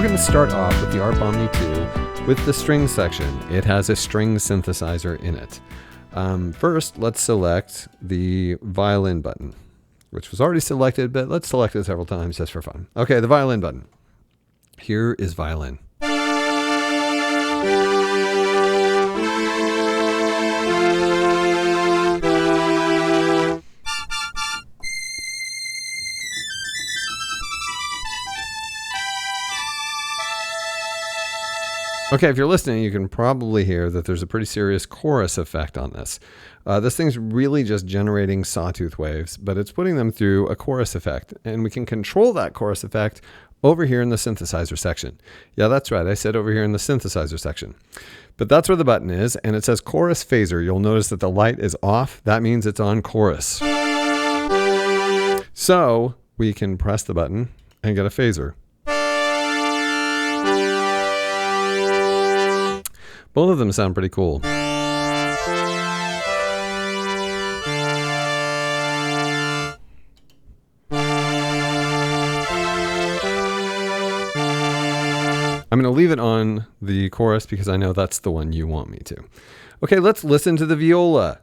We're going to start off with the ARP Omni-2 with the string section. It has a string synthesizer in it. First, let's select the violin button, which was already selected, but let's select it several times just for fun. Okay, the violin button. Here is violin. Okay, if you're listening, you can probably hear that there's a pretty serious chorus effect on this. This thing's really just generating sawtooth waves, but it's putting them through a chorus effect. And we can control that chorus effect over here in the synthesizer section. Yeah, that's right. I said over here in the synthesizer section. But that's where the button is, and it says chorus phaser. You'll notice that the light is off. That means it's on chorus. So we can press the button and get a phaser. Both of them sound pretty cool. I'm going to leave it on the chorus because I know that's the one you want me to. Okay, let's listen to the viola.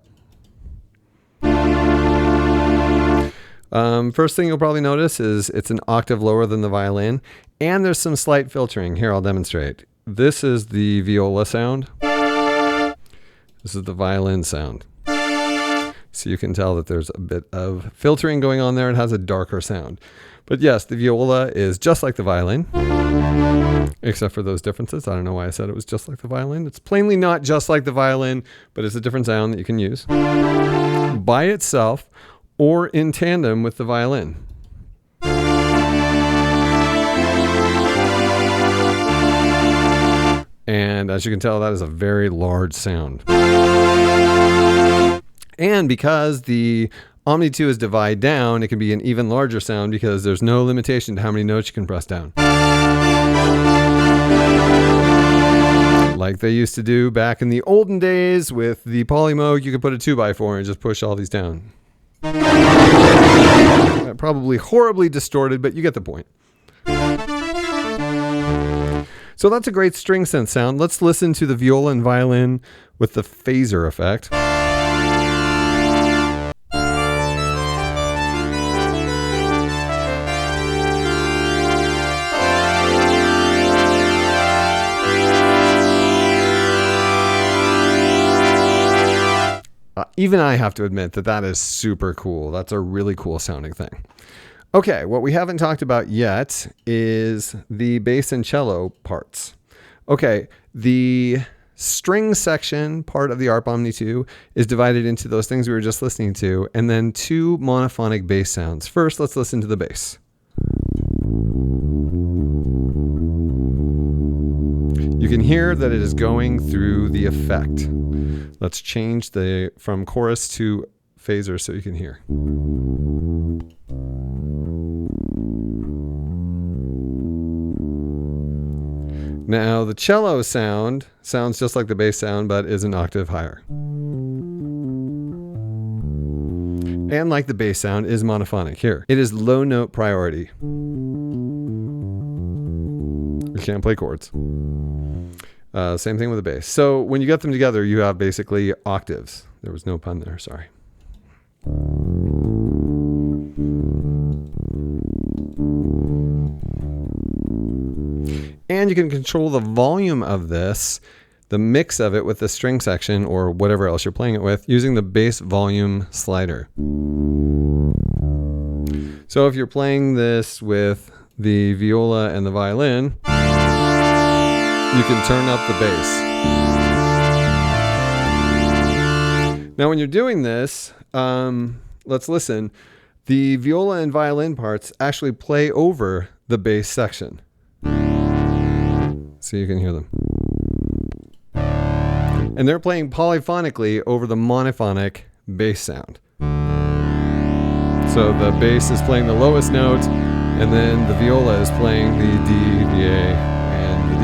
First thing you'll probably notice is it's an octave lower than the violin, and there's some slight filtering. Here, I'll demonstrate. This is the viola sound. This is the violin sound. So you can tell that there's a bit of filtering going on there. It has a darker sound. But yes, the viola is just like the violin, except for those differences. I don't know why I said it was just like the violin. It's plainly not just like the violin, but it's a different sound that you can use by itself or in tandem with the violin. And as you can tell, that is a very large sound. And because the Omni-2 is divide down, it can be an even larger sound because there's no limitation to how many notes you can press down. Like they used to do back in the olden days with the Polymoog, you could put a 2x4 and just push all these down. Probably horribly distorted, but you get the point. So that's a great string synth sound. Let's listen to the viola and violin with the phaser effect. Even I have to admit that that is super cool. That's a really cool sounding thing. Okay, what we haven't talked about yet is the bass and cello parts. Okay, the string section part of the ARP Omni-2 is divided into those things we were just listening to, and then two monophonic bass sounds. First, let's listen to the bass. You can hear that it is going through the effect. Let's change from chorus to phaser so you can hear. Now the cello sounds just like the bass sound, but is an octave higher. And like the bass sound, is monophonic here. It is low note priority. You can't play chords. Same thing with the bass. So when you get them together, you have basically octaves. There was no pun there, sorry. And you can control the volume of this, the mix of it with the string section or whatever else you're playing it with, using the bass volume slider. So if you're playing this with the viola and the violin, you can turn up the bass. Now when you're doing this, let's listen. The viola and violin parts actually play over the bass section. So you can hear them. And they're playing polyphonically over the monophonic bass sound. So the bass is playing the lowest note, and then the viola is playing the D, the A, and the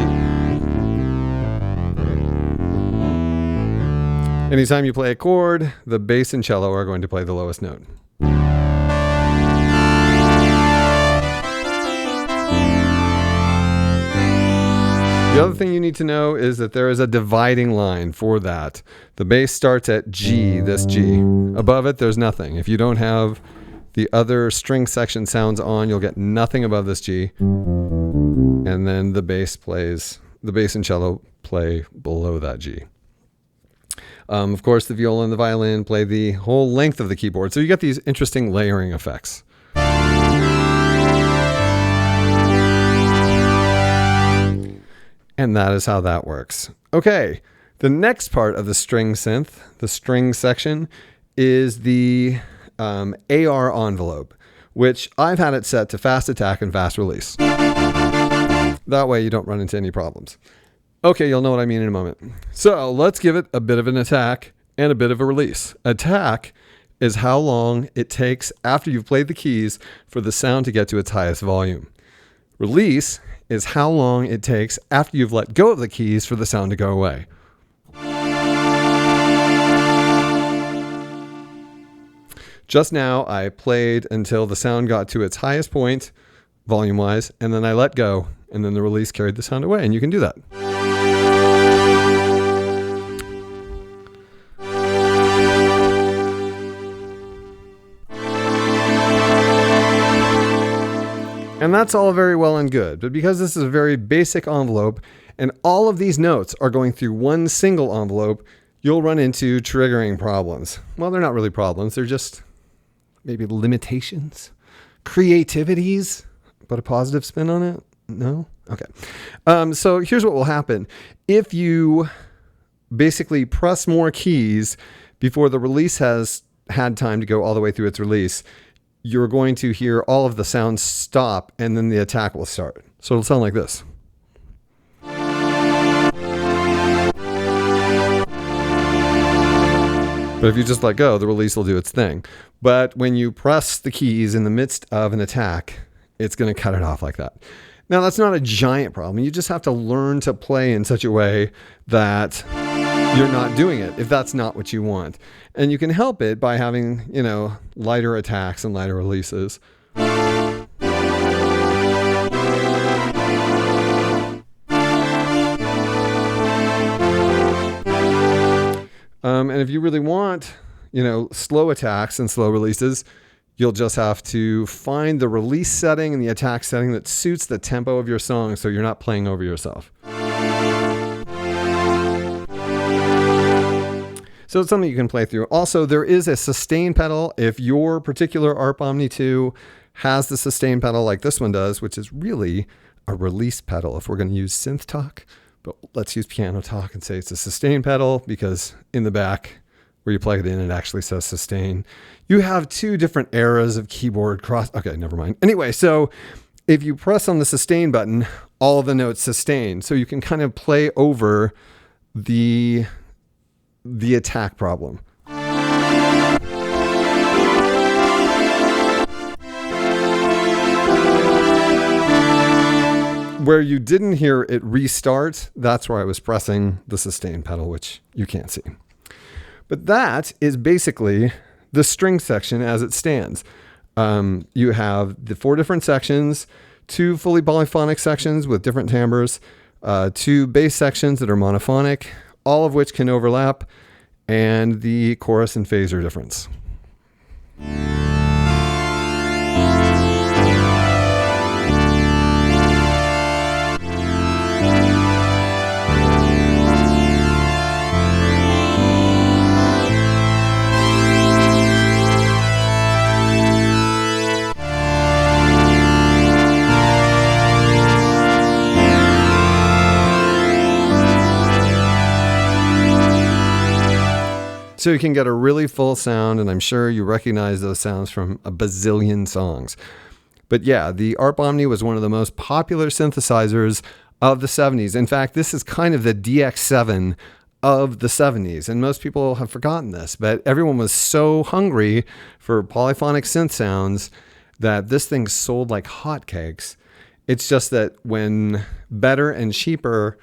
D. Anytime you play a chord, the bass and cello are going to play the lowest note. The other thing you need to know is that there is a dividing line for that. The bass starts at G, this G. Above it, there's nothing. If you don't have the other string section sounds on, you'll get nothing above this G. And then the bass and cello play below that G. Of course, the viola and the violin play the whole length of the keyboard. So you get these interesting layering effects. And that is how that works. Okay, the next part of the string synth, the string section, is the AR envelope, which I've had it set to fast attack and fast release. That way you don't run into any problems. Okay, you'll know what I mean in a moment. So let's give it a bit of an attack and a bit of a release. Attack is how long it takes after you've played the keys for the sound to get to its highest volume. Release is how long it takes after you've let go of the keys for the sound to go away. Just now, I played until the sound got to its highest point, volume-wise, and then I let go, and then the release carried the sound away, and you can do that. And that's all very well and good, but because this is a very basic envelope and all of these notes are going through one single envelope, you'll run into triggering problems. Well, they're not really problems. They're just maybe limitations, creativities, but a positive spin on it? No? Okay. So here's what will happen. If you basically press more keys before the release has had time to go all the way through its release, you're going to hear all of the sounds stop and then the attack will start. So it'll sound like this. But if you just let go, the release will do its thing. But when you press the keys in the midst of an attack, it's going to cut it off like that. Now, that's not a giant problem. You just have to learn to play in such a way that you're not doing it if that's not what you want. And you can help it by having, lighter attacks and lighter releases. And if you really want, slow attacks and slow releases, you'll just have to find the release setting and the attack setting that suits the tempo of your song so you're not playing over yourself. So it's something you can play through. Also, there is a sustain pedal. If your particular ARP Omni-2 has the sustain pedal like this one does, which is really a release pedal if we're going to use synth talk, but let's use piano talk and say it's a sustain pedal because in the back where you plug it in, it actually says sustain. You have two different eras of keyboard okay, never mind. Anyway, so if you press on the sustain button, all of the notes sustain. So you can kind of play over the attack problem. Where you didn't hear it restart, that's where I was pressing the sustain pedal, which you can't see. But that is basically the string section as it stands. You have the 4 different sections, 2 fully polyphonic sections with different timbres, 2 bass sections that are monophonic, all of which can overlap, and the chorus and phaser difference. So you can get a really full sound, and I'm sure you recognize those sounds from a bazillion songs. But yeah, the ARP Omni was one of the most popular synthesizers of the 70s. In fact, this is kind of the DX7 of the 70s, and most people have forgotten this, but everyone was so hungry for polyphonic synth sounds that this thing sold like hotcakes. It's just that when better and cheaper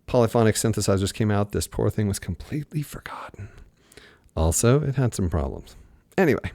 polyphonic synthesizers came out, this poor thing was completely forgotten. Also, it had some problems. Anyway,